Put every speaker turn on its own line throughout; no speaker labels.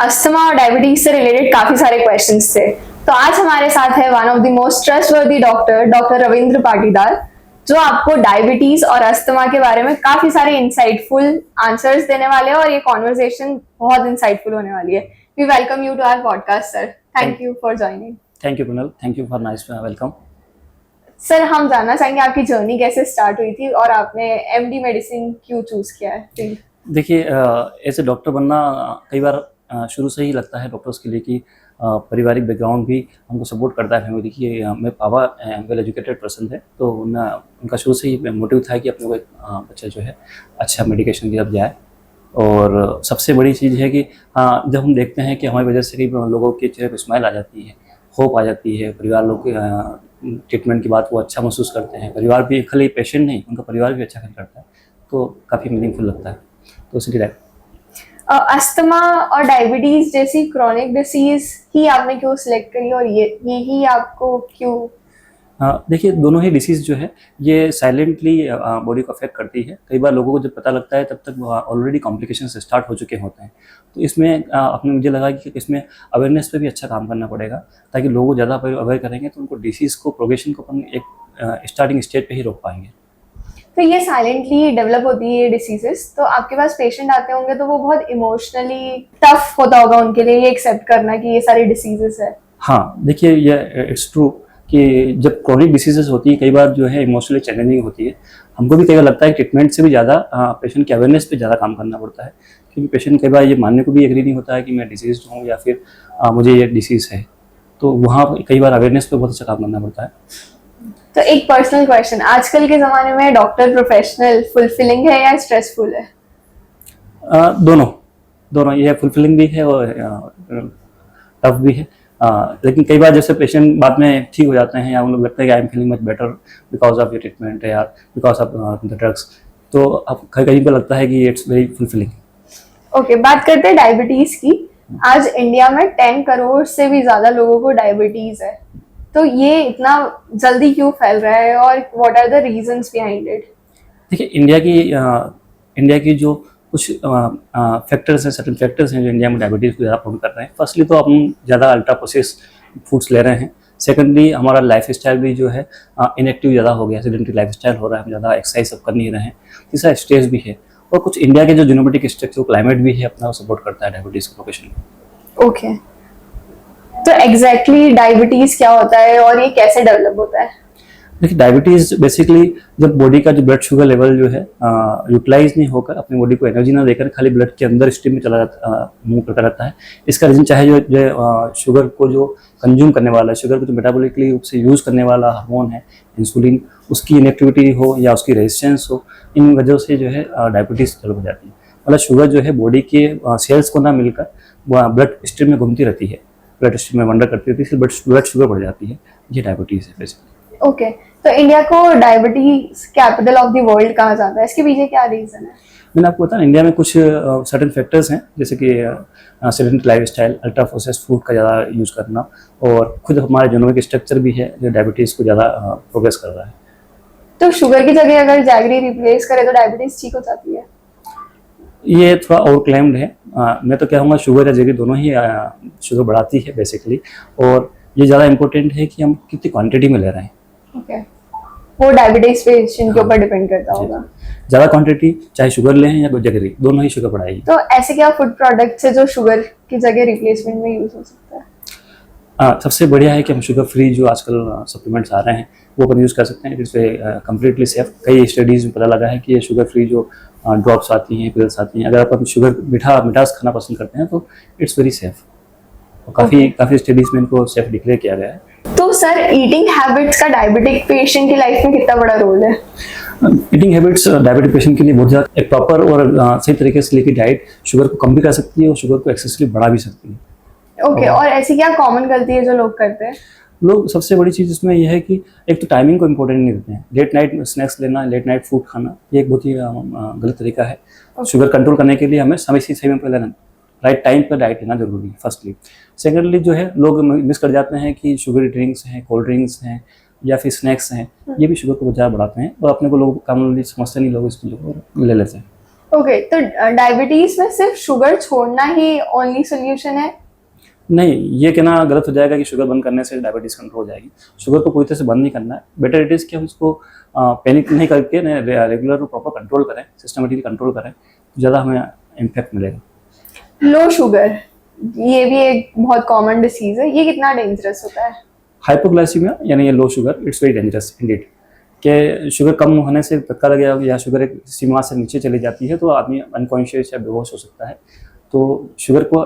Asthma और diabetes से related काफी सारे क्वेश्चंस थे। तो आज हमारे साथ है one of the most trustworthy doctor Ravindra Patidar, जो आपको डायबिटीज और अस्थमा के बारे में काफी सारे इंसाइटफुल आंसर्स देने वाले हैं और ये कॉन्वर्सेशन बहुत इंसाइटफुल होने वाली है। We welcome you to our podcast sir. Thank you for joining.
Thank you Kunal, thank you for nice welcome.
Sir, हम जानना चाहेंगे आपकी जर्नी कैसे स्टार्ट हुई थी और आपने एमडी मेडिसिन क्यों चूज किया है?
देखिए, एज ए डॉक्टर बनना कई बार शुरू से ही लगता है डॉक्टर्स के लिए कि पारिवारिक बैकग्राउंड भी हमको सपोर्ट करता है फैमिली की। मेरे पापा वेल एजुकेटेड पर्सन थे, तो उनका शुरू से ही मोटिव था कि अपने को एक बच्चा जो है अच्छा मेडिकेशन की तरफ जाए। और सबसे बड़ी चीज़ है कि जब हम देखते हैं कि हमारी वजह से कई लोगों के चेहरे पर स्माइल आ जाती है, होप आ जाती है, परिवार लोग के ट्रीटमेंट के बाद वो अच्छा महसूस करते हैं, परिवार भी खाली पेशेंट नहीं, उनका परिवार भी अच्छा फील करता है, तो काफ़ी मीनिंगफुल लगता है। तो इसलिए
अस्थमा और डायबिटीज जैसी क्रॉनिक डिसीज ही आपने क्यों सिलेक्ट करी और ये ही आपको क्यों?
देखिए, दोनों ही डिसीज़ जो है ये साइलेंटली बॉडी को अफेक्ट करती है। कई बार लोगों को जब पता लगता है तब तक ऑलरेडी कॉम्प्लिकेशंस स्टार्ट हो चुके होते हैं। तो इसमें अपने मुझे लगा कि इसमें अवेयरनेस पे भी अच्छा काम करना पड़ेगा, ताकि लोग ज़्यादा अवेयर करेंगे तो उनको डिसीज़ को प्रोग्रेशन को अपन एक स्टार्टिंग स्टेज पे ही रोक पाएंगे।
तो ये साइलेंटली डेवलप होती है ये डिसीजेस, तो आपके पास पेशेंट आते होंगे तो वो बहुत इमोशनली टफ होता होगा उनके लिए ये एक्सेप्ट करना कि ये सारी डिसीजेस है।
हाँ, देखिए, ये इट्स ट्रू कि जब क्रॉनिक डिसीजेस होती है कई बार जो है इमोशनली चैलेंजिंग होती है। हमको भी कई बार लगता है कि ट्रीटमेंट से भी ज़्यादा पेशेंट की अवेयरनेस पे ज़्यादा काम करना पड़ता है, क्योंकि पेशेंट कई बार ये मानने को भी एग्री नहीं होता है कि मैं डिसीज हूँ या फिर मुझे ये डिसीज़ है। तो वहाँ कई बार अवेयरनेस पे बहुत अच्छा काम करना पड़ता है।
तो एक पर्सनल क्वेश्चन, आजकल के ज़माने में डॉक्टर प्रोफेशनल फुलफिलिंग है या स्ट्रेसफुल है?
दोनों ये फुलफिलिंग भी है और टफ भी है। लेकिन कई बार जैसे पेशेंट बाद में ठीक हो जाते हैं या उन लोग लगता है कि I am feeling much better because of your treatment या बिकॉज ऑफ द ड्रग्स, तो अब कहीं पर लगता है कि इट्स वेरी फुलफिलिंग।
ओके, बात करते हैं डायबिटीज की। आज इंडिया में 10 करोड़ से भी ज़्यादा लोगों को डायबिटीज है, तो ये इतना जल्दी क्यों फैल रहा है और what are the reasons behind it?
देखिए, इंडिया की जो कुछ फैक्टर्स हैं, सर्टेन फैक्टर्स हैं जो इंडिया में डायबिटीज़ को ज़्यादा प्रॉब्लम कर रहे हैं। फर्स्टली तो हम ज़्यादा अल्ट्रा प्रोसेस्ड फूड्स ले रहे हैं। सेकेंडली, हमारा लाइफ स्टाइल भी जो है इनएक्टिव ज़्यादा हो गया, सेडेंटरी लाइफ स्टाइल हो रहा है, हम ज़्यादा एक्सरसाइज सब कर नहीं रहे हैं। तीसरा स्ट्रेस भी है, और कुछ इंडिया के जो जेनेटिक स्ट्रक्चर क्लाइमेट भी है अपना सपोर्ट करता है डायबिटीज़ के प्रोग्रेशन में।
ओके, तो एग्जैक्टली डायबिटीज क्या होता है और ये कैसे डेवलप होता है?
देखिए, डायबिटीज़ बेसिकली जब बॉडी का जो ब्लड शुगर लेवल जो है यूटिलाइज नहीं होकर, अपनी बॉडी को एनर्जी ना देकर खाली ब्लड के अंदर स्ट्रीम में चला जाता, मूव करता रहता है। इसका रीजन चाहे जो शुगर को जो कंज्यूम करने वाला है, शुगर को जो मेटाबॉलिकली रूप से यूज़ करने वाला हार्मोन है इंसुलिन, उसकी इनएक्टिविटी हो या उसकी रेजिस्टेंस हो, इन वजह से जो है डायबिटीज़ डेवलप हो जाती है। मतलब शुगर जो है बॉडी के सेल्स को ना मिलकर ब्लड स्ट्रीम में घूमती रहती है, ब्लड स्ट्रीम में वंडर करती रहती है, इसलिए ब्लड शुगर बढ़ जाती है। ये डायबिटीज़ है बेसिकली।
ओके, तो इंडिया को diabetes capital of the world कहा जाता है, इसके पीछे क्या रीजन है?
मैंने आपको बताया, इंडिया में कुछ सर्टेन फैक्टर्स हैं, जैसे कि sedentary life style, ultra processed food का ज़्यादा यूज़ करना, और खुद हमारे जेनेटिक स्ट्रक्चर भी है जो डायबिटीज़ को ज़्यादा प्रोग्रेस कर रहा है।
तो शुगर की जगह अगर जैगरी रिप्लेस करे तो डायबिटीज ठीक हो जाती है?
ये थोड़ा और क्लेम्ड है। मैं तो कहूँगा शुगर या जैगरी दोनों ही शुगर बढ़ाती है बेसिकली, और ये ज़्यादा इंपॉर्टेंट है कि हम कितनी क्वांटिटी में ले रहे हैं।
ओके, वो डायबिटीज पेशेंट के ऊपर डिपेंड करता होगा।
ज़्यादा क्वांटिटी चाहे शुगर लें या जगरी, दोनों ही शुगर बढ़ाएगी।
तो ऐसे क्या फूड प्रोडक्ट्स है जो शुगर की जगह रिप्लेसमेंट में यूज हो सकता है?
सबसे बढ़िया है कि हम शुगर फ्री जो आजकल सप्लीमेंट्स आ रहे हैं वो अपन यूज़ कर सकते हैं। It's completely safe. कई स्टडीज़ में पता लगा है कि ये शुगर फ्री जो ड्रॉप्स आती हैं, पिल्स आती हैं, अगर अपन शुगर मिठास खाना पसंद करते हैं तो इट्स वेरी सेफ। और काफ़ी स्टडीज़ में इनको सेफ डिक्लेयर किया गया है।
तो सर, ईटिंग हैबिट्स का डायबिटिक पेशेंट की लाइफ में कितना बड़ा रोल है?
ईटिंग हैबिट्स डायबिटिक पेशेंट के लिए बहुत ज़्यादा एक प्रॉपर और सही तरीके से लेकर डाइट शुगर को कम भी कर सकती है और शुगर को एक्सेसिवली बढ़ा भी सकती है।
ओके, और ऐसी क्या कॉमन गलती है जो लोग करते हैं?
लोग सबसे बड़ी चीज़ इसमें यह है कि एक तो टाइमिंग को इम्पोर्टेंट नहीं देते हैं। लेट नाइट स्नैक्स लेना, लेट नाइट फूड खाना, ये एक बहुत ही गलत तरीका है। शुगर कंट्रोल करने के लिए हमें सही में पहले राइट टाइम पर डाइट लेना जरूरी है, फर्स्टली। सेकेंडली जो है लोग मिस कर जाते हैं कि शुगर ड्रिंक्स हैं, कोल्ड ड्रिंक्स हैं या फिर स्नैक्स हैं, ये भी शुगर को बहुत ज़्यादा बढ़ाते हैं और अपने को लोग कॉमनली समझते नहीं, लोग इस चीज़ों को ले लेते हैं।
ओके, तो डायबिटीज में सिर्फ शुगर छोड़ना ही ओनली सोल्यूशन है?
नहीं, ये कहना गलत हो जाएगा कि शुगर बंद करने से डायबिटीज़ कंट्रोल हो जाएगी। शुगर को पूरी तरह से बंद नहीं करना है। बेटर इट इज़ कि हम इसको पैनिक नहीं करके रेगुलर और प्रॉपर कंट्रोल करें, सिस्टमेटिकली कंट्रोल करें, तो ज़्यादा हमें इम्पैक्ट मिलेगा।
लो शुगर, ये भी एक बहुत कॉमन डिसीज है, ये कितना डेंजरस होता है?
हाइपोग्लाइसीमिया यानी ये low sugar, it's very dangerous Indeed. कि शुगर कम होने से धक्का लग गया या शुगर एक सीमा से नीचे चली जाती है तो आदमी अनकॉन्शियस या बेहोश हो सकता है। तो शुगर को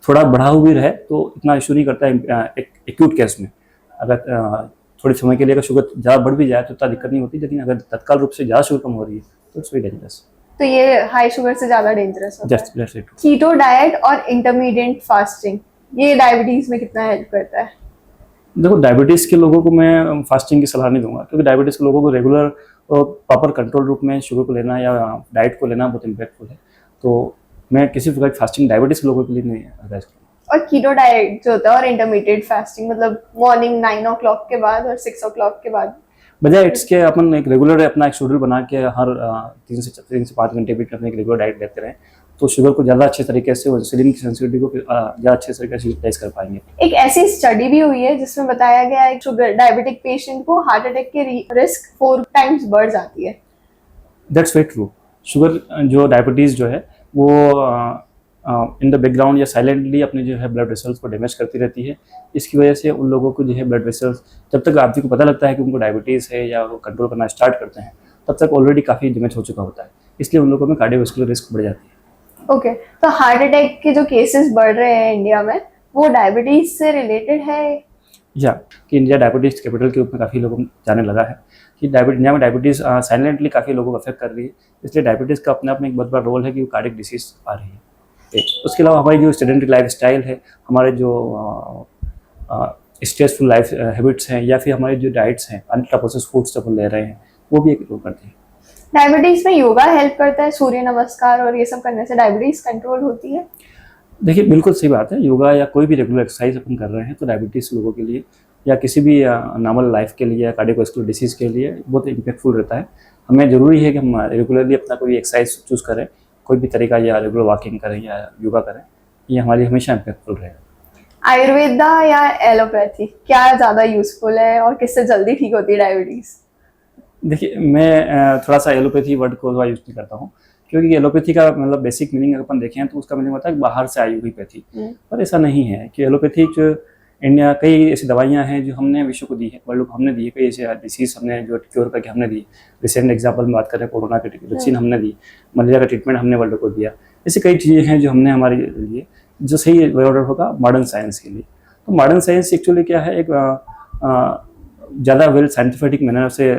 थोड़ा बढ़ा हुई रहे तो इतना इशू नहीं करता है एक एक्यूट केस में। अगर थोड़े समय के लिए अगर शुगर ज़्यादा बढ़ भी जाए तो इतना दिक्कत नहीं होती, लेकिन अगर तत्काल रूप से ज़्यादा शुगर कम हो रही है तो इट्स वेरी डेंजरस।
तो ये हाई शुगर से ज्यादा डेंजरस होता है।
Just it.
कीटो डाइट और इंटरमीडिएट फास्टिंग, ये डायबिटीज में कितना हेल्प करता है?
देखो, डायबिटीज़ के लोगों को मैं फास्टिंग की सलाह नहीं दूंगा, क्योंकि डायबिटीज़ के लोगों को रेगुलर और प्रॉपर कंट्रोल रूप में शुगर को लेना या डाइट को लेना बहुत इम्पैक्टफुल है। तो मैं किसी प्रकार की फास्टिंग डायबिटीज़ के लोगों के लिए नहीं एडवाइस करूँगा।
और कीटो डाइट जो होता है और इंटरमीडिएट फास्टिंग, मतलब मॉर्निंग 9 o'clock के बाद और 6 o'clock के बाद,
बजाय इसके अपन एक रेगुलर अपना एक शेड्यूल बना के हर 3 से 5 घंटे बीच में अपनी एक रेगुलर डाइट लेते रहें तो शुगर को ज़्यादा अच्छे तरीके से और इंसुलिन की सेंसिटिविटी को ज़्यादा अच्छे तरीके से यूटिलाइज कर पाएंगे।
एक ऐसी स्टडी भी हुई है जिसमें बताया गया है शुगर डायबिटिक पेशेंट को हार्ट अटैक की रिस्क 4 times बढ़ जाती है।
That's very true. शुगर जो डायबिटीज़ जो है वो इन द बैकग्राउंड या साइलेंटली अपने जो है ब्लड वेसल्स को डैमेज करती रहती है। इसकी वजह से उन लोगों को जो है ब्लड वेसल्स, जब तक आदमी को पता लगता है कि उनको डायबिटीज़ है या वो कंट्रोल करना स्टार्ट करते हैं, तब तक ऑलरेडी काफ़ी डैमेज हो चुका होता है। इसलिए उन लोगों में कार्डियोवास्कुलर रिस्क बढ़ जाती है।
ओके, तो हार्ट अटैक के जो केसेस बढ़ रहे हैं इंडिया में, वो डायबिटीज से रिलेटेड है?
या कि इंडिया डायबिटीज़ कैपिटल के रूप में काफ़ी लोगों को जाने लगा है कि इंडिया में डायबिटीज़ साइलेंटली काफ़ी लोगों को अफेक्ट कर रही है। इसलिए डायबिटीज़ का अपने आप में एक बहुत बड़ा रोल है कि वो कार्डियक डिसीज आ रही है। उसके अलावा हमारी जो स्टूडेंट लाइफ स्टाइल है, हमारे जो स्ट्रेसफुल लाइफ हैबिट्स हैं या फिर हमारे जो डाइट्स हैं, अल्ट्रा प्रोसेस्ड फूड्स जब हम ले रहे हैं, वो भी एक रोल करते हैं।
डायबिटीज में योगा हेल्प करता है? सूर्य नमस्कार और ये सब करने से डायबिटीज कंट्रोल होती है?
देखिए, बिल्कुल सही बात है। योगा या कोई भी रेगुलर एक्सरसाइज अपन कर रहे हैं तो डायबिटीज़ लोगों के लिए या किसी भी नॉर्मल लाइफ के लिए या कार्डियोवास्कुलर डिसीज़ के लिए बहुत इम्पैक्टफुल रहता है। हमें ज़रूरी है कि हम रेगुलरली अपना कोई एक्सरसाइज चूज़ करें, कोई भी तरीका, या रेगुलर वॉकिंग करें या योगा करें, ये हमारी हमेशा इम्पैक्टफुल रहेगा।
आयुर्वेदा या एलोपैथी, क्या ज़्यादा यूजफुल है और किससे जल्दी ठीक होती है डायबिटीज?
देखिए, मैं थोड़ा सा एलोपैथी वर्ड को यूज़ नहीं करता हूँ, क्योंकि एलोपैथी का मतलब बेसिक मीनिंग अगर अपन देखें तो उसका मीनिंग होता है कि बाहर से आई हुई पैथी। पर ऐसा नहीं है कि एलोपैथी जो इंडिया, कई ऐसी दवाइयाँ हैं जो हमने विश्व को दी है, वर्ल्ड को हमने दी है, कई ऐसे डिसीज़ हमने जो क्योर करके हमने दी। रिसेंट एग्जाम्पल में बात करें, कोरोना की वैक्सीन हमने दी, मलेरिया का ट्रीटमेंट हमने वर्ल्ड को दिया। ऐसी कई चीज़ें हैं जो हमने हमारे लिए, जो सही ऑर्डर होगा मॉडर्न साइंस के लिए। तो मॉडर्न साइंस एक्चुअली क्या है, एक ज़्यादा वेल साइंटिफिक मैनर से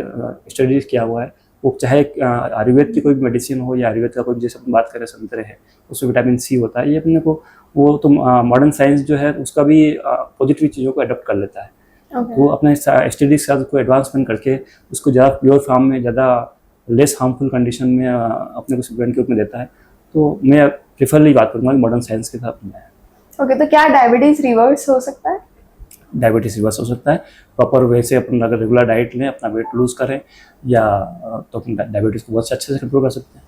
स्टडीज किया हुआ है। वो चाहे आयुर्वेद की कोई भी मेडिसिन हो या आयुर्वेद का कोई, जैसे अपन बात करें संतरे है, उसमें विटामिन सी होता है, ये अपने को वो तो मॉडर्न साइंस जो है उसका भी पॉजिटिव चीज़ों को अडॉप्ट कर लेता है। वो अपने स्टडीज के साथ उसको एडवांसमेंट करके उसको ज़्यादा प्योर फॉर्म में, ज़्यादा लेस हार्मफुल कंडीशन में अपने को स्टूडेंट के रूप में देता है। तो मैं प्रेफरली बात करूँगा मॉडर्न साइंस के साथ में।
ओके, तो क्या डायबिटीज रिवर्स हो सकता है?
डायबिटीज़ रिवर्स हो सकता है प्रॉपर वे से। अपन अगर रेगुलर डाइट लें, अपना वेट लूज़ करें या तो अपन डायबिटीज़ को बहुत अच्छे से कंट्रोल कर सकते हैं।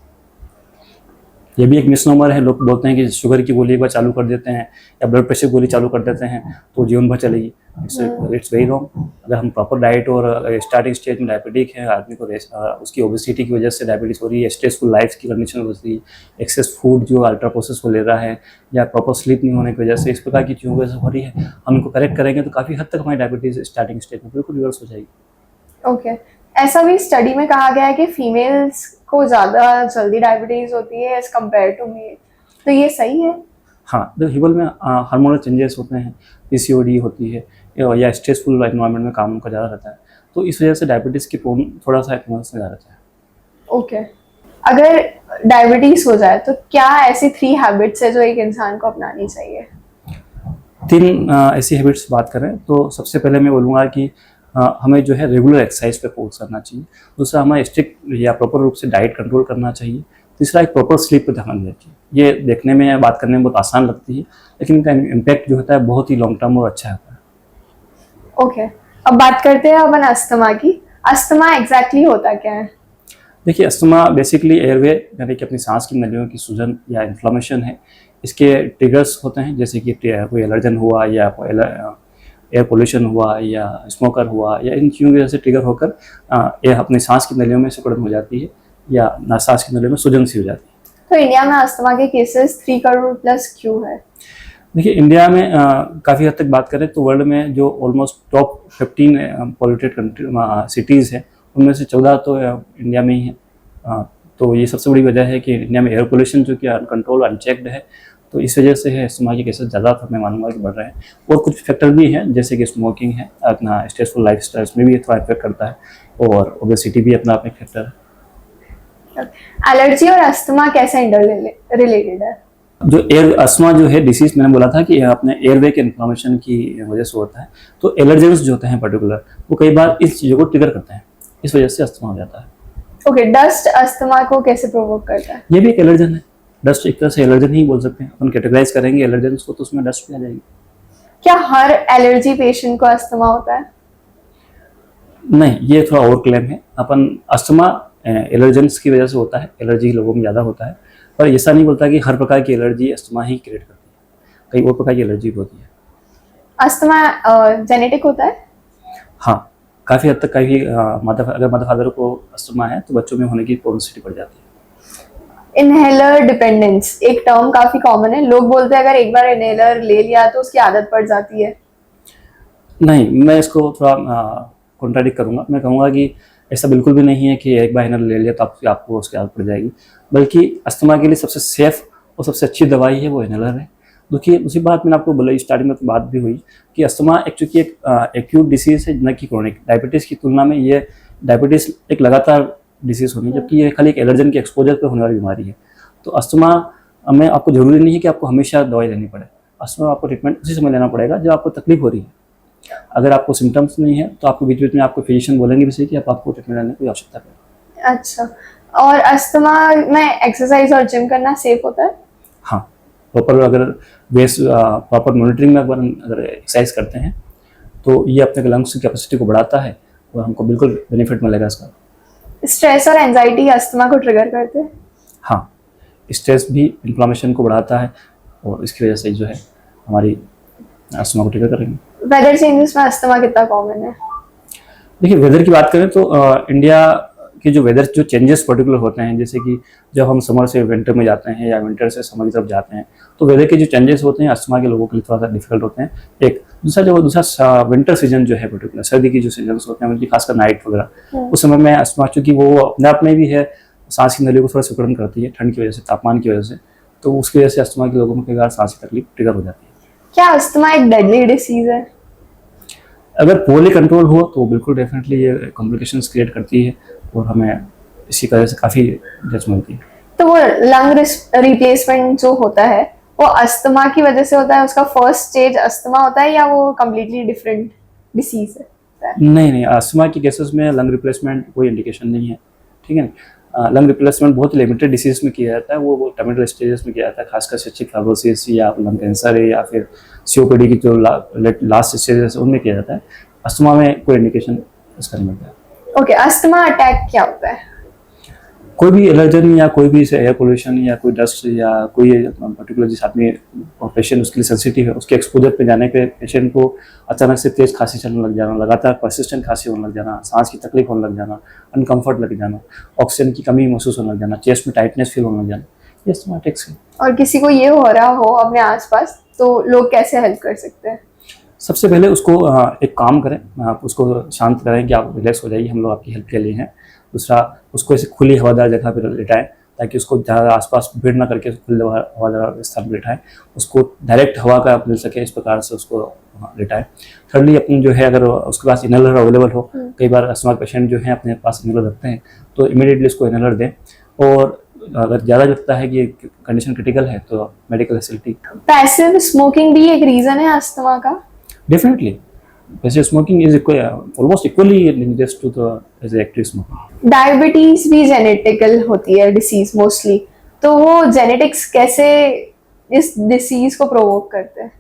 ये भी एक मिसनोमर है, लोग बोलते हैं कि शुगर की गोली एक बार चालू कर देते हैं या ब्लड प्रेशर गोली चालू कर देते हैं तो जीवन भर चलेगी। It's very wrong. अगर हम प्रॉपर डाइट और स्टार्टिंग स्टेज में डायबिटिक है, आदमी को उसकी ओबेसिटी की वजह से डायबिटीज़ हो रही है, स्ट्रेसफुल लाइफ की कंडीशन हो रही है, एक्सेस फूड जो अल्ट्रा प्रोसेस को ले रहा है, या प्रॉपर स्लीप नहीं होने की वजह से, इस प्रकार की चीज़ों की वजह से हो रही है, हम इनको करेक्ट करेंगे तो काफ़ी हद तक हमारी डायबिटीज़ स्टार्टिंग स्टेज में बिल्कुल रिवर्स हो जाएगी।
ओके, ऐसा भी स्टडी में कहा गया है कि फीमेल्स को ज़्यादा जल्दी डायबिटीज होती है एज कम्पेयर टू मेल, तो ये सही है?
हाँ, तो ह्यूमन में हार्मोनल चेंजेस होते हैं, पीसीओडी होती है या स्ट्रेसफुल एनवायरनमेंट में काम का ज़्यादा रहता है, तो इस वजह से डायबिटीज़ की प्रोन थोड़ा सा इन्फ्लुएंस ज़्यादा रहता है।
ओके, अगर डायबिटीज हो जाए तो क्या ऐसी 3 हैबिट्स है जो एक इंसान को अपनानी चाहिए?
3 ऐसी हैबिट्स बात करें तो सबसे पहले मैं बोलूँगा कि हमें जो है रेगुलर एक्सरसाइज पे फोकस करना चाहिए। दूसरा, हमें स्ट्रिक्ट या प्रॉपर रूप से डाइट कंट्रोल करना चाहिए। तीसरा, एक प्रॉपर स्लीप पे ध्यान देना चाहिए। ये देखने में या बात करने में बहुत आसान लगती है, लेकिन इनका इम्पैक्ट जो होता है बहुत ही लॉन्ग टर्म और अच्छा होता है।
ओके, अब बात करते हैं अपन अस्थमा की। अस्थमा एग्जैक्टली होता क्या है?
देखिए, अस्थमा बेसिकली एयरवे यानी कि अपनी सांस की नलियों की सूजन या इन्फ्लामेशन है। इसके ट्रिगर्स होते हैं, जैसे कि कोई एलर्जन हुआ या कोई एयर पोल्यूशन हुआ या स्मोकर हुआ या इन चीज़ों की वजह से ट्रिगर होकर यह अपनी सांस की नलियों में सिकुड़न हो जाती है या सांस की नलियों में सूजन सी हो जाती है।
तो इंडिया में अस्थमा के केसेस 3 करोड़ प्लस क्यों है?
देखिए, इंडिया में काफ़ी हद तक बात करें तो वर्ल्ड में जो almost top 15 polluted country cities है, उनमें से 14 तो इंडिया में ही है। तो ये सबसे बड़ी वजह है कि इंडिया में एयर पोल्यूशन जो कि अनकंट्रोल अनचेक्ड है, तो इस वजह से है अस्थमा के केसेस ज़्यादा मैं मानूंगा कि बढ़ रहे हैं। और कुछ फैक्टर भी हैं, जैसे कि स्मोकिंग है, अपना स्ट्रेसफुल लाइफ स्टाइल में भी थोड़ा इफेक्ट करता है, और ओबेसिटी भी अपना आप एक फैक्टर है।
एलर्जी और अस्थमा कैसे रिलेटेड है?
जो एयर अस्थमा जो है डिसीज, मैंने बोला था कि अपने एयरवे के इन्फ्लामेशन की वजह से होता है। तो एलर्जेंस जो होते हैं पर्टिकुलर, वो कई बार इस चीज़ों को ट्रिगर करते हैं, इस वजह से अस्थमा हो जाता है।
ओके, डस्ट अस्थमा को कैसे प्रोवोक करता है?
ये भी एक एलर्जन है। डस्ट एक तरह से एलर्जन ही बोल सकते हैं, अपन कैटेगराइज करेंगे एलर्जेंस को तो उसमें डस्ट भी आ जाएगी।
क्या हर एलर्जी पेशेंट को अस्थमा होता है?
नहीं, ये थोड़ा और क्लेम है। अपन अस्थमा एलर्जेंस की वजह से होता है, एलर्जी लोगों में ज़्यादा होता है, पर ऐसा नहीं बोलता कि हर प्रकार की एलर्जी अस्थमा ही क्रिएट करती है, कई और प्रकार की एलर्जी भी होती है।
अस्थमा जेनेटिक होता है?
हाँ, काफ़ी हद तक अगर मदर फादर को अस्थमा है तो बच्चों में होने की प्रोबेबिलिटी बढ़ जाती है।
इनहेलर डिपेंडेंस एक टर्म काफी कॉमन है। लोग बोलते हैं अगर एक बार इनहेलर ले लिया तो उसकी आदत पड़ जाती है।
नहीं, मैं इसको थोड़ा कॉन्ट्राडिक्ट करूँगा। मैं कहूँगा कि ऐसा बिल्कुल भी नहीं है कि एक बार इनहेलर ले लिया तो आपको उसकी आदत पड़ जाएगी, बल्कि अस्थमा के लिए सबसे सेफ और सबसे अच्छी दवाई है वो इनहेलर है। देखिए, उसी बात मैंने आपको बोला, स्टार्टिंग में तो बात भी हुई कि अस्थमा एक्चुअली एक एक्यूट डिसीज़ है, न कि क्रोनिक। डायबिटीज़ की तुलना में ये डायबिटीज़ एक लगातार डिसीज़ होनी, जबकि ये खाली एक एलर्जन के एक्सपोजर पर होने वाली बीमारी है। तो अस्थमा में आपको ज़रूरी नहीं है कि आपको हमेशा दवाई लेनी पड़े। अस्थमा आपको ट्रीटमेंट उसी समय लेना पड़ेगा जब आपको तकलीफ हो रही है। अगर आपको सिम्टम्स नहीं है तो आपको बीच बीच में आपको फिजिशियन बोलेंगे भी सही कि आपको ट्रीटमेंट लेने की आवश्यकता है।
अच्छा, और अस्थमा में एक्सरसाइज और जिम करना सेफ होता है?
हाँ, प्रॉपर अगर प्रॉपर मॉनिटरिंग में अगर एक्सरसाइज करते हैं तो ये अपने लंग्स की कैपेसिटी को बढ़ाता है और हमको बिल्कुल बेनिफिट मिलेगा इसका।
स्ट्रेस और एंजाइटी अस्थमा को ट्रिगर करते हैं?
हाँ, स्ट्रेस भी इन्फ्लामेशन को बढ़ाता है और इसकी वजह से जो है हमारी अस्थमा को ट्रिगर करेंगे।
वेदर चेंजेस में अस्थमा कितना कॉमन है?
देखिए, वेदर की बात करें तो इंडिया के जो वेदर जो चेंजेस पर्टिकुलर होते हैं, जैसे कि जब हम समर से विंटर में जाते हैं या विंटर से समर की तरफ जाते हैं, तो वेदर के जो चेंजेस होते हैं अस्थमा के लोगों के लिए थोड़ा सा डिफिकल्ट होते हैं। एक दूसरा विंटर सीजन जो है पर्टिकुलर, सर्दी की जो सीजन होते हैं उनकी खासकर नाइट वगैरह, उस समय में अस्थमा, चूँकि वो अपने आप में भी है सांस की नलियों को थोड़ा सिकुड़न करती है ठंड की वजह से, तापमान की वजह से, तो उसकी वजह से अस्थमा के लोगों में कई बार सांस की तकलीफ ट्रिगर हो जाती है।
क्या अस्थमा एक डेडली डिसीज है?
अगर पोअरली कंट्रोल हो तो बिल्कुल डेफिनेटली ये कॉम्प्लिकेशंस क्रिएट करती है और हमें इसी वजह से काफ़ी डेथ मिलती है।
तो वो लंग रिप्लेसमेंट जो होता है वो अस्थमा की वजह से होता है, उसका फर्स्ट स्टेज अस्थमा होता है, या वो कम्प्लीटली डिफरेंट डिसीज है?
नहीं, अस्थमा की केसेस में लंग रिप्लेसमेंट कोई इंडिकेशन नहीं है, ठीक है। लंग रिप्लेसमेंट बहुत लिमिटेड डिसीज में किया जाता है, वो टर्मिनल स्टेजेस में किया जाता है, खासकर सिस्टिक फाइब्रोसिस या लंग कैंसर है या फिर सीओपीडी की जो लास्ट स्टेजेस उनमें किया जाता है। अस्थमा में कोई इंडिकेशन इसका नहीं मिलता है।
ओके, अस्थमा अटैक क्या होता है?
कोई भी एलर्जन या कोई भी एयर पोल्यूशन या कोई डस्ट या कोई पर्टिकुलर जिस आदमी पेशेंट उसके लिए सेंसिटिव है, उसके एक्सपोजर पे जाने पे पेशेंट को अचानक से तेज खांसी चलने लग जाना, लगातार परसिस्टेंट खांसी होने लग जाना, सांस की तकलीफ होने लग जाना, अनकंफर्ट लग जाना, ऑक्सीजन की कमी महसूस होने लग जाना, चेस्ट में टाइटनेस फील होने लग जाना, ये अस्थमा अटैक्स है।
और किसी को ये हो रहा हो अपने आसपास तो लोग कैसे हेल्प कर सकते हैं?
सबसे पहले उसको एक काम करें, आप उसको शांत करें कि आप रिलैक्स हो जाइए, हम लोग आपकी हेल्प के लिए हैं। दूसरा, उसको ऐसे खुली हवादार जगह पर लिटाएं ताकि उसको ज़्यादा आसपास भीड़ ना करके खुले हवादार स्थान पर लिटाएं, उसको डायरेक्ट हवा का मिल सके इस प्रकार से उसको लिटाएं। थर्डली, अपनी जो है अगर उसके पास इनहेलर अवेलेबल हो, कई बार अस्थमा पेशेंट जो है अपने पास इनहेलर रखते हैं, तो इमीडिएटली उसको इनहेलर दें। और अगर ज़्यादा लगता है कि कंडीशन क्रिटिकल है तो मेडिकल फैसिलिटी।
पैसिव स्मोकिंग भी एक रीजन है अस्थमा का?
Definitely, passive smoking is almost equally dangerous to the as active smoking.
Diabetes भी जेनेटिकल होती है डिसीज मोस्टली, तो वो जेनेटिक्स कैसे इस डिसीज को प्रोवोक करते हैं?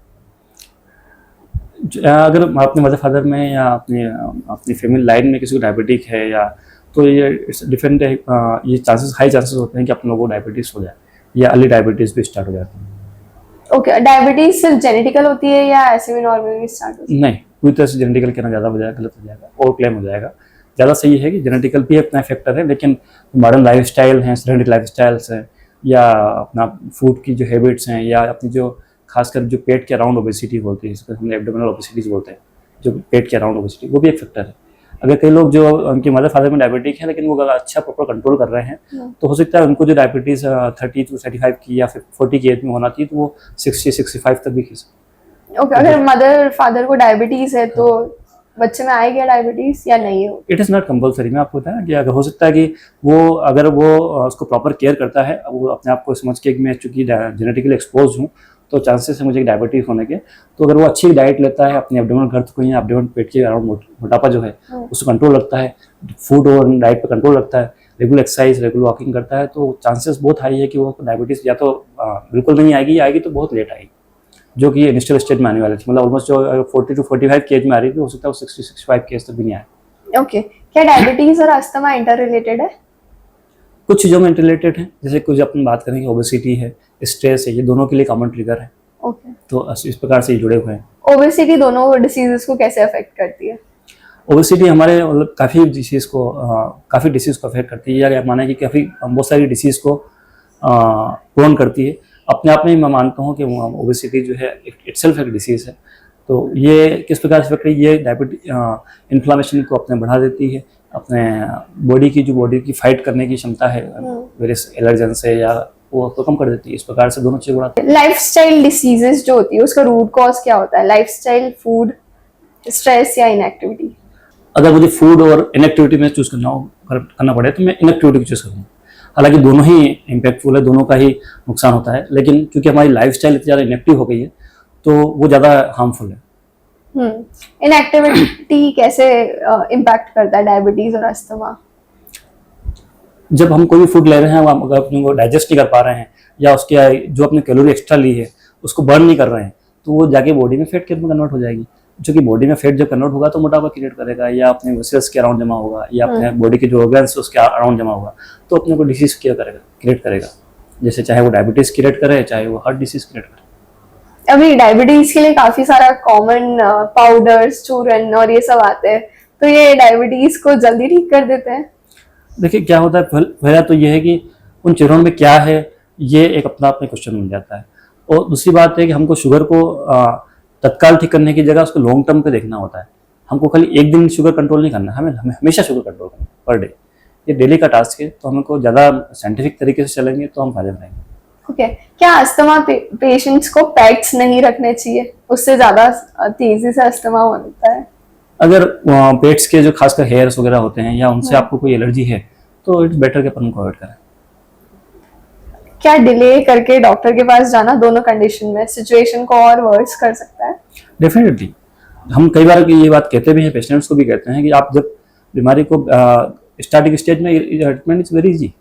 अगर अपने मदर फादर में या अपनी फैमिली लाइन में किसी को डायबिटिक है या तो ये इट्स डिफरेंट, ये चांसेस हाई चांसेस होते हैं कि अपन लोगों को डायबिटीज़ हो जाए या अर्ली डायबिटीज़ भी स्टार्ट हो जाती है।
ओके, डायबिटीज सिर्फ जेनेटिकल होती है या ऐसे भी नॉर्मली स्टार्ट होती
नहीं, पूरी तरह से जेनेटिकल कहना ज़्यादा हो जाएगा, गलत हो जाएगा और क्लेम हो जाएगा। ज़्यादा सही है कि जेनेटिकल भी अपना फैक्टर है, लेकिन मॉडर्न लाइफ स्टाइल हैं, सेडेंटरी लाइफ स्टाइल्स हैं, या अपना फूड की जो हैबिट्स हैं, या अपनी जो खासकर जो पेट के अराउंड ओबेसिटी बोलते हैं, जिसको हम एब्डोमिनल ओबेसिटीज बोलते हैं, जो पेट के अराउंड ओबेसिटी, वो भी एक फैक्टर है। अगर कई लोग जो उनके मदर फादर में डायबिटिक है लेकिन वो अगर अच्छा प्रॉपर कंट्रोल कर रहे हैं, तो हो सकता है उनको जो डायबिटीज़ 30 to 35 की या फिर 40 की एज में होना चाहिए, तो वो 60-65 तक भी खी सकते।
है? ओके, अगर मदर फादर को डायबिटीज है तो बच्चे में आएगा डायबिटीज या नहीं हो?
It is not compulsory. मैं आपको बताया कि अगर हो सकता है कि वो अगर वो उसको प्रॉपर केयर करता है, वो अपने आप को समझ के कि मैं चूँकि जेनेटिकली एक्सपोज हूँ तो चांसेस है मुझे डायबिटीज़ होने के, तो अगर वो अच्छी डाइट लेता है, अपने एब्डोमेनल गर्थ को या एब्डोमेनल पेट के अराउंड मोटापा जो है उसको कंट्रोल रखता है, फूड और डाइट पर कंट्रोल रखता है, रेगुलर एक्सरसाइज रेगुलर वॉकिंग करता है, तो चांसेस बहुत हाई है कि वो डायबिटीज़ या तो बिल्कुल नहीं आएगी, या आएगी तो बहुत लेट आएगी, जो कि इनिशियल स्टेज में आने वाली थी। मतलब ऑलमोस्ट जो 40 to 45 की एज में आ रही थी, हो सकता है वो 60-65 की एज तक भी नहीं आए।
ओके, क्या डायबिटीज और अस्थमा इंटर रिलेटेड है?
कुछ चीज़ों में इंटरलेटेड है, जैसे कुछ अपन बात करेंगे ओबेसिटी है, स्ट्रेस है, ये दोनों के लिए कॉमन ट्रिगर है,
ओके,
तो इस प्रकार से ये जुड़े हुए हैं।
ओबेसिटी दोनों डिसीजेस को कैसे अफेक्ट करती है?
ओबेसिटी हमारे मतलब काफ़ी डिसीज़ को अफेक्ट करती है, या माना कि काफ़ी बहुत सारी डिसीज़ को प्रोन करती है। अपने आप में मैं मानता हूँ कि ओबेसिटी जो है इटसेल्फ एक डिसीज़ है। तो ये किस प्रकार से अफेक्ट करती है, ये डायबिटीज इन्फ्लामेशन को अपने बढ़ा देती है, अपने बॉडी की फाइट करने की क्षमता है वेरियस एलर्जन से, या वो तो कम कर देती है। इस प्रकार से दोनों चीज़ें बढ़ाती है।
लाइफस्टाइल डिसीजेस जो होती है उसका रूट कॉज क्या होता है? लाइफस्टाइल, फूड, स्ट्रेस या इनएक्टिविटी?
अगर मुझे फूड और इनएक्टिविटी में चूज़ करना पड़े तो मैं इनएक्टिविटी को चूज़ करूँगा। हालांकि दोनों ही इम्पैक्टफुल है, दोनों का ही नुकसान होता है, लेकिन क्योंकि हमारी लाइफस्टाइल इतनी ज़्यादा इनएक्टिव हो गई है तो वो ज़्यादा हार्मफुल है।
इनएक्टिविटी कैसे इम्पैक्ट करता है डायबिटीज और अस्थमा?
जब हम कोई भी फूड ले रहे हैं, हम अगर अपने को डाइजेस्ट नहीं कर पा रहे हैं, या उसके जो अपने कैलोरी एक्स्ट्रा ली है उसको बर्न नहीं कर रहे हैं, तो वो जाके बॉडी में फैट के रूप में कन्वर्ट हो जाएगी, जो कि बॉडी में फैट जब कन्वर्ट होगा तो मोटापा क्रिएट करेगा, या अपने वेसल्स के अराउंड जमा होगा, या अपने बॉडी के जो ऑर्गन्स उसके अराउंड जमा होगा, तो अपने को डिसीज क्रिएट करेगा, जैसे चाहे वो डायबिटीज क्रिएट करे, चाहे वो हार्ट डिसीज क्रिएट करे।
अभी डायबिटीज के लिए काफी सारा कॉमन पाउडर्स, चूरन और ये सब आते हैं, तो ये डायबिटीज को जल्दी ठीक कर देते हैं?
देखिए क्या होता है, पहला तो ये है कि उन चीज़ों में क्या है, ये एक अपना क्वेश्चन बन जाता है। और दूसरी बात है कि हमको शुगर को तत्काल ठीक करने की जगह उसको लॉन्ग टर्म पे देखना होता है। हमको खाली एक दिन शुगर कंट्रोल नहीं करना, हमें हमेशा शुगर कंट्रोल करना पर डे। ये डेली का टास्क है, तो हमको ज़्यादा साइंटिफिक तरीके से चलेंगे तो हम फायदे में रहेंगे।
ओके, क्या अस्थमा पेशेंट्स को पेट्स नहीं रखने चाहिए? उससे ज्यादा तेजी से अस्थमा होता है।
अगर पेट्स के जो खासकर हेयर्स वगैरह होते हैं, या उनसे आपको कोई एलर्जी है, तो इट्स बेटर कि अपन उनको अवॉइड करें।
क्या डिले करके डॉक्टर के पास जाना दोनों कंडीशन में सिचुएशन को और वर्स कर सकता है?
डेफिनेटली। हम कई बार ये बात कहते भी हैं, पेशेंट्स को भी कहते हैं कि आप जब बीमारी को स्टार्टिंग स्टेज में, ट्रीटमेंट इज वेरी इजी।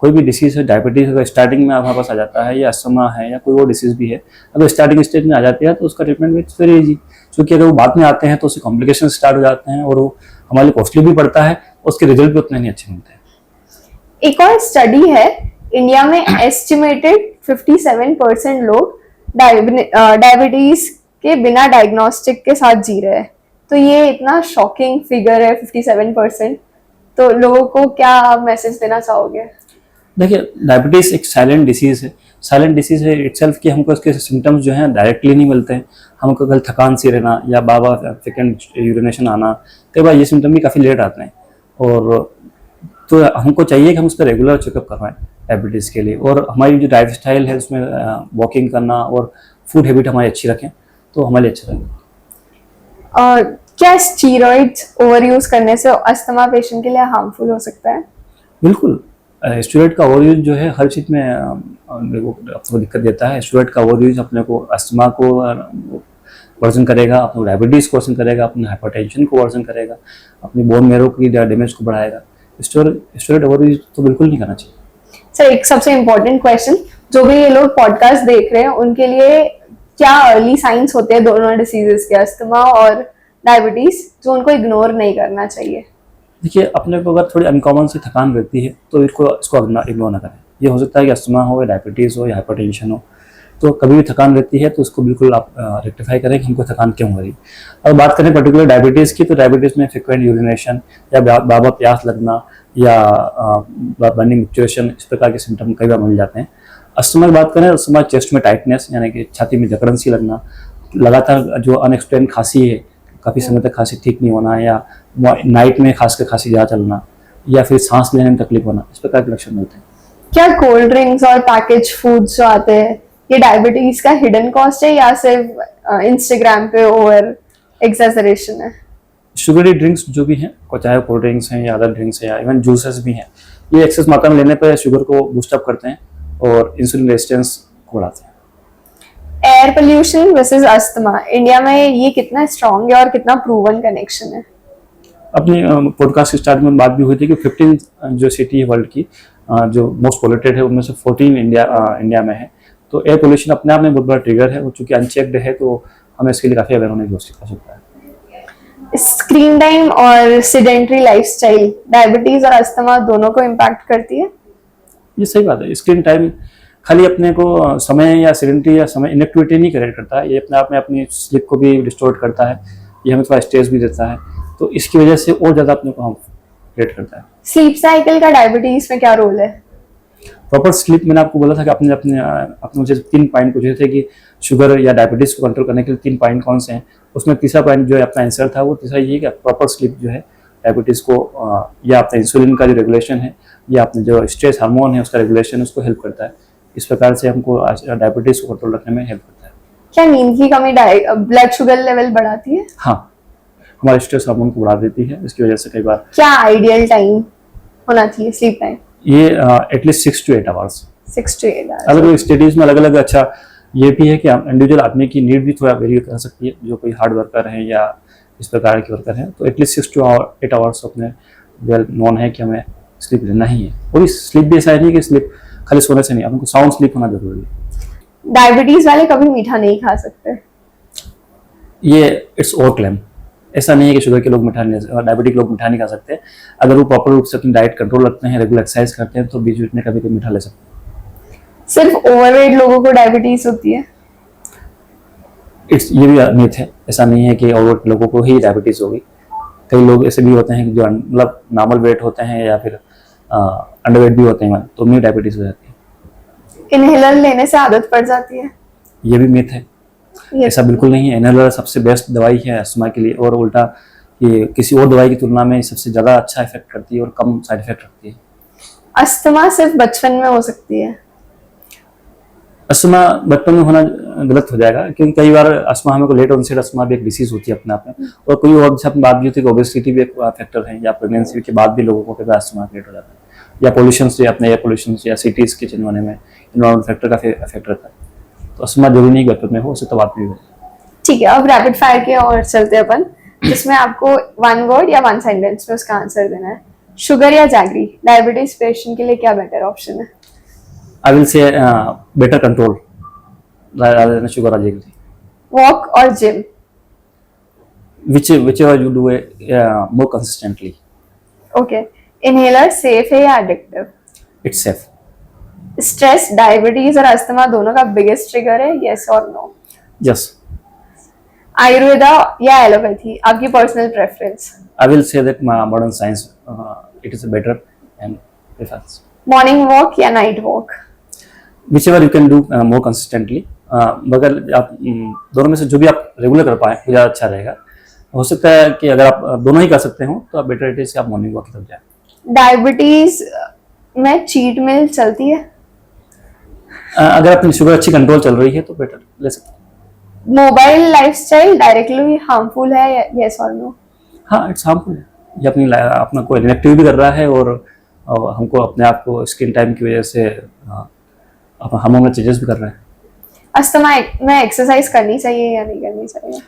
कोई भी डिसीज़ है, डायबिटीज़ अगर स्टार्टिंग में हमारे पास आ जाता है, या अस्थमा है, या कोई और डिसीज़ भी है, अगर स्टार्टिंग स्टेज में आ जाती है तो उसका ट्रीटमेंट इट्स वेरी इजी। क्योंकि अगर वो बाद में आते हैं तो उससे कॉम्प्लिकेशन स्टार्ट हो जाते हैं, और वो हमारे लिए कॉस्टली भी पड़ता है, उसके रिजल्ट भी उतने नहीं अच्छे मिलते हैं।
एक और स्टडी है, इंडिया में एस्टिमेटेड 57% लोग डायबिटीज के बिना डायग्नोस्टिक के साथ जी रहे हैं। तो ये इतना शॉकिंग फिगर है 57%। तो लोगों को क्या मैसेज देना चाहोगे? देखिए,
डायबिटीज़ एक साइलेंट डिसीज़ है। साइलेंट डिसीज़ है इटसेल्फ कि हमको उसके सिम्टम्स जो हैं डायरेक्टली नहीं मिलते हैं। हमको कल थकान सी रहना, या बार बार फ्रिक्वेंट यूरिनेशन आना, कई बार ये सिम्टम भी काफ़ी लेट आते हैं। और तो हमको चाहिए कि हम उसका रेगुलर चेकअप करवाएं डायबिटीज़ के लिए, और हमारी जो लाइफ स्टाइल है उसमें वॉकिंग करना और फूड हैबिट हमारी अच्छी रखें, तो हमारे लिए अच्छा रहेगा।
क्या स्टीरॉइड्स ओवर यूज करने से अस्थमा पेशेंट के लिए हार्मफुल हो सकता है?
बिल्कुल। स्टेरॉइड का ओवर यूज जो है हर चीज़ में आपको दिक्कत देता है। स्टेरॉइड का ओवर यूज अपने को अस्थमा को वर्जन करेगा, अपने डायबिटीज़ को वर्जन करेगा, अपने हाइपरटेंशन को वर्जन करेगा, अपनी बोन मैरो की डैमेज को बढ़ाएगा। स्टेरॉइड ओवर यूज तो बिल्कुल नहीं करना चाहिए।
सर, एक सबसे इम्पोर्टेंट क्वेश्चन, जो भी ये लोग पॉडकास्ट देख रहे हैं उनके लिए क्या अर्ली साइंस होते हैं दोनों डिसीजेस के, अस्थमा और डायबिटीज, जो उनको इग्नोर नहीं करना चाहिए?
देखिए, अपने को अगर थोड़ी अनकॉमन सी थकान रहती है तो इसको इग्नोर ना करें। ये हो सकता है कि अस्थमा हो, या डायबिटीज़ हो, या हाइपरटेंशन हो। तो कभी भी थकान रहती है तो उसको बिल्कुल आप रेक्टिफाई करें कि हमको थकान क्यों हो रही है। अब बात करें पर्टिकुलर डायबिटीज़ की, तो डायबिटीज़ में फ्रिक्वेंट यूरिनेशन या बार बार प्यास लगना या बर्निंग फ्लक्चुएशन, इस प्रकार के सिम्टम कई बार मिल जाते हैं। अस्थमा की बात करें, अस्थमा चेस्ट में टाइटनेस यानी कि छाती में जकड़न सी लगना, लगातार जो अनएक्सप्लेन खांसी है, काफ़ी समय तक खांसी ठीक नहीं होना, या नाइट में खासकर खांसी ज़्यादा चलना, या फिर सांस लेने में तकलीफ होना, इस प्रकार के लक्षण मिलते हैं।
क्या कोल्ड ड्रिंक्स और पैकेज फूड्स जो आते हैं ये डायबिटीज का हिडन कॉस्ट है या सिर्फ इंस्टाग्राम पे ओवर एक्सैजरेशन है?
शुगरी ड्रिंक्स जो भी हैं, चाहे कोल्ड ड्रिंक्स हैं या अदर ड्रिंक्स हैं या इवन जूसेस भी हैं, ये एक्सेस मात्रा में लेने पर शुगर को बूस्टअप करते हैं और इंसुलिन रेजिस्टेंस को बढ़ाते हैं।
Air pollution versus asthma, India में ये कितना स्ट्रांग है और कितना प्रूवन कनेक्शन है?
अपनी पॉडकास्ट के स्टार्ट में बात भी हुई थी कि 15 जो सिटी है वर्ल्ड की जो मोस्ट पोल्यूटेड है, उनमें से 14 इंडिया में है। तो एयर पोल्यूशन अपने आप में बहुत बड़ा ट्रिगर है, और चूंकि अनचेक्ड है तो हमें इसके लिए काफ़ी अवेयर होने की आवश्यकता है।
स्क्रीन टाइम और सिडेंटरी लाइफस्टाइल डायबिटीज और अस्थमा दोनों को इम्पैक्ट करती है?
ये सही बात है। स्क्रीन टाइम खाली अपने को समय या सिडेंटरी या समय इनएक्टिविटी नहीं क्रिएट करता है, ये अपने आप में अपनी स्लीप को भी डिस्टॉर्ट करता है, ये हमें थोड़ा स्ट्रेस भी देता है, तो इसकी वजह से और ज़्यादा अपने को हम क्रिएट करता है।
स्लीप साइकिल का डायबिटीज में क्या रोल है?
प्रॉपर स्लीप, मैंने आपको बोला था कि अपने मुझे 3 पॉइंट पूछे थे कि शुगर या डायबिटीज़ को कंट्रोल करने के लिए 3 पॉइंट कौन से हैं। उसमें तीसरा पॉइंट जो है अपना आंसर था, वो तीसरा ये कि प्रॉपर स्लीप जो है डायबिटीज़ को या अपने इंसुलिन का जो रेगुलेशन है या अपने जो स्ट्रेस हार्मोन है उसका रेगुलेशन, उसको हेल्प करता है। इस प्रकार से हमको डायबिटीज़ को कंट्रोल रखने में हेल्प करता है।
क्या नींद की कमी ब्लड शुगर लेवल बढ़ाती है?
हाँ, हमारे स्ट्रेस हार्मोन को बढ़ा देती है, इसकी वजह से कई बार।
क्या आइडियल टाइम होना चाहिए स्लीप टाइम?
ये at least 6 to 8 hours.
6 to 8 hours.
अलग अलग स्टडीज में अलग अलग। अच्छा, ये भी है कि इंडिविजुअल आदमी की नीड भी थोड़ा वेरी कर सकती है, जो कोई हार्ड वर्कर है या इस प्रकार के वर्कर हैं, तो एटलीस्ट 6 to 8 आवर्स अपने वेल नोन है कि हमें स्लीप लेना ही है। और इस स्लीप भी ऐसा नहीं कि स्लीप खाली सोने से नहीं, हमको साउंड स्लीप होना जरूरी है।
डायबिटीज वाले कभी मीठा नहीं खा सकते?
ये इट्स ओवर क्लेम। ऐसा नहीं है कि शुगर के लोग मीठा नहीं, डायबिटिक लोग मीठा नहीं खा सकते। अगर वो प्रॉपर रूप से अपनी डाइट कंट्रोल रखते हैं, रेगुलर एक्सरसाइज करते हैं, तो बीच बीच में कभी कभी मीठा ले सकते हैं।
सिर्फ ओवरवेट लोगों को डायबिटीज होती है?
ये भी मिथ है। ऐसा नहीं है कि ओवरवेट लोगों को ही डायबिटीज होगी। कई लोग ऐसे भी होते हैं जो मतलब नॉर्मल वेट होते हैं या फिर अंडरवेट भी होते हैं, तो उन्हें डायबिटीज हो जाती है।
इनहेलर लेने से आदत पड़ जाती है?
ये भी मिथ है। ऐसा बिल्कुल नहीं है। इनहेलर सबसे बेस्ट दवाई है अस्थमा के लिए, और उल्टा ये किसी और दवाई की तुलना में सबसे ज़्यादा अच्छा इफेक्ट करती है और कम साइड इफेक्ट रखती है।
अस्थमा सिर्फ बचपन में हो सकती है?
अस्थमा बचपन में होना गलत हो जाएगा, क्योंकि कई बार अस्थमा हमें को लेट ऑनसेट अस्थमा भी एक डिसीज होती है अपने आप में। और कोई और जैसे अपनी बात भी होती है कि ओबेसिटी भी एक फैक्टर है, या प्रेगनेंसी के बाद भी लोगों को कई बार अस्थमा क्रिएट हो जाता है, या पोल्यूशन से, अपने एयर पोल्यूशन या सिटीज के चेंज होने में इन्वायरमेंट फैक्टर का इफेक्ट रहता है। तो अस्थमा जरूरी नहीं बचपन में हो, उससे तो बात भी हो।
ठीक है, अब रैपिड फायर के और चलते हैं अपन, जिसमें आपको 1 वर्ड या 1 सेंटेंस में उसका आंसर देना है। शुगर या जैगरी, डायबिटीज पेशेंट के लिए क्या बेटर ऑप्शन है?
I will say better control rather than sugar or jaggery.
Walk और gym?
Whichever you do it more consistently.
Okay, inhaler safe है या addictive?
It's safe.
Stress diabetes और asthma दोनों का बिगेस्ट ट्रिगर है, yes और no?
Yes.
Ayurveda या allopathy, आपकी personal preference?
I will say that modern science it is better and prefers.
Morning walk या night walk?
Whichever you can do more consistently. मगर आप दोनों में से जो भी आप रेगुलर कर पाए वो ज़्यादा अच्छा रहेगा। हो सकता है कि अगर आप दोनों ही कर सकते हो तो आप बेटर इट इज कि आप मॉर्निंग वॉक की तरफ जाएं।
डायबिटीज में चीट मील चलती है?
अगर अपनी शुगर अच्छी कंट्रोल चल रही है तो बेटर ले सकते हैं।
मोबाइल लाइफस्टाइल डायरेक्टली हार्मफुल है, यस और नो?
हाँ, इट्स हार्मफुल है। ये अपना को इनएक्टिव भी कर रहा है, और हमको अपने आप को स्क्रीन टाइम की वजह से हार्मोनल चेंजेस भी कर रहे हैं।
अस्थमा में एक्सरसाइज करनी चाहिए या नहीं करनी चाहिए?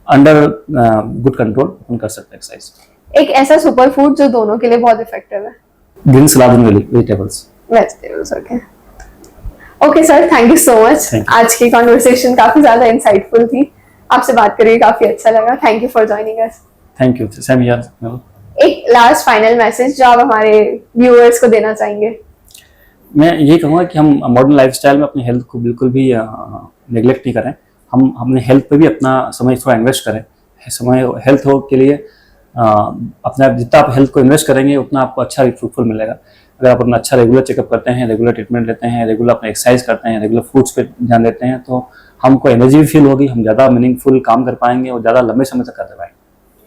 अंडर गुड कंट्रोल अपन कर सकते हैं एक्सरसाइज।
एक ऐसा सुपर फूड जो दोनों के लिए बहुत इफेक्टिव है?
Green salad and vegetables.
Vegetables, okay. Okay sir, thank you so much. आज की कॉन्वर्सेशन काफी ज्यादा इंसाइटफुल थी, आपसे बात करके काफी अच्छा लगा। Thank you for joining us.
Thank you, same here.
एक लास्ट फाइनल मैसेज जो आप हमारे व्यूअर्स को देना चाहेंगे।
मैं यही कहूँगा कि हम मॉडर्न लाइफस्टाइल में अपनी हेल्थ को बिल्कुल भी नेग्लेक्ट नहीं करें। हम अपने हेल्थ पे भी अपना समय थोड़ा इन्वेस्ट करें। समय हेल्थ हो के लिए अपना जितना आप हेल्थ को इन्वेस्ट करेंगे उतना आपको अच्छा फ्रूटफुल मिलेगा। अगर आप अपना अच्छा रेगुलर चेकअप करते हैं, रेगुलर ट्रीटमेंट लेते हैं, रेगुलर अपना एक्सरसाइज करते हैं, रेगुलर फूड्स पे ध्यान देते हैं, तो हमको एनर्जी भी फील होगी, हम ज़्यादा मीनिंगफुल काम कर पाएंगे और ज़्यादा लंबे समय तक कर पाएंगे।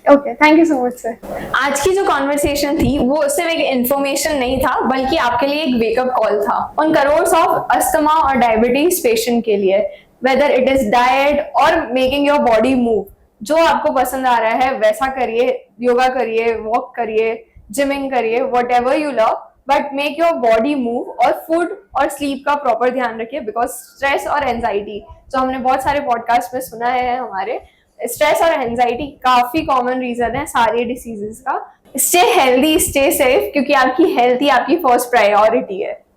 Okay, thank you so much sir. आज की जो कॉन्वर्सेशन थी वो सिर्फ एक इन्फॉर्मेशन नहीं था, बल्कि आपके लिए एक वेकअप कॉल था उन करोड़ ऑफ अस्थमा और डायबिटीज पेशेंट के लिए। वेदर इट इज डाइट और मेकिंग योर बॉडी मूव, जो आपको पसंद आ रहा है वैसा करिए, योगा करिए, वॉक करिए, जिमिंग करिए, what ever you love, but make your body move. और फूड और स्लीप का प्रॉपर ध्यान रखिए, बिकॉज स्ट्रेस और एंजाइटी, जो हमने बहुत सारे पॉडकास्ट में सुना है, हमारे स्ट्रेस और एंजाइटी काफी कॉमन रीजन है सारी डिसीजेस का। स्टे हेल्दी, स्टे सेफ, क्योंकि आपकी हेल्थ ही आपकी फर्स्ट प्रायोरिटी है।